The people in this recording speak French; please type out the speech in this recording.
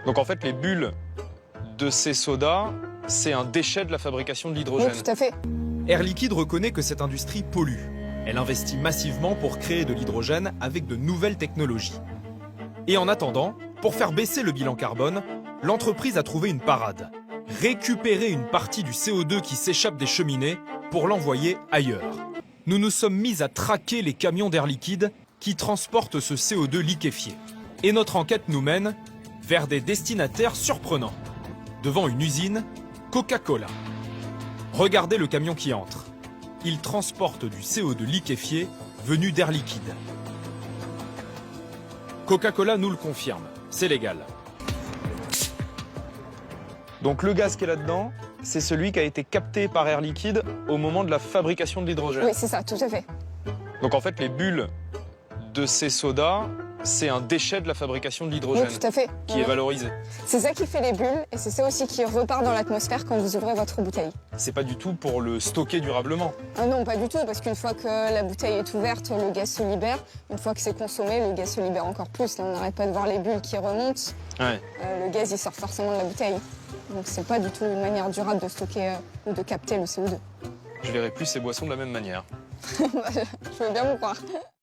Donc en fait, les bulles de ces sodas, c'est un déchet de la fabrication de l'hydrogène. Oui, tout à fait. Air Liquide reconnaît que cette industrie pollue. Elle investit massivement pour créer de l'hydrogène avec de nouvelles technologies. Et en attendant, pour faire baisser le bilan carbone, l'entreprise a trouvé une parade. Récupérer une partie du CO2 qui s'échappe des cheminées pour l'envoyer ailleurs. Nous nous sommes mis à traquer les camions d'Air Liquide qui transportent ce CO2 liquéfié. Et notre enquête nous mène vers des destinataires surprenants. Devant une usine, Coca-Cola. Regardez le camion qui entre. Il transporte du CO2 liquéfié venu d'Air Liquide. Coca-Cola nous le confirme, c'est légal. Donc le gaz qui est là-dedans, c'est celui qui a été capté par Air Liquide au moment de la fabrication de l'hydrogène. Oui, c'est ça, tout à fait. Donc en fait, les bulles de ces sodas, c'est un déchet de la fabrication de l'hydrogène Oui, tout à fait. qui est valorisé. C'est ça qui fait les bulles et c'est ça aussi qui repart dans l'atmosphère quand vous ouvrez votre bouteille. C'est pas du tout pour le stocker durablement. Ah non, pas du tout, parce qu'une fois que la bouteille est ouverte, le gaz se libère. Une fois que c'est consommé, le gaz se libère encore plus. Là, on n'arrête pas de voir les bulles qui remontent. Ouais. Le gaz, il sort forcément de la bouteille. Donc c'est pas du tout une manière durable de stocker ou de capter le CO2. Je verrai plus ces boissons de la même manière. Je veux bien vous croire.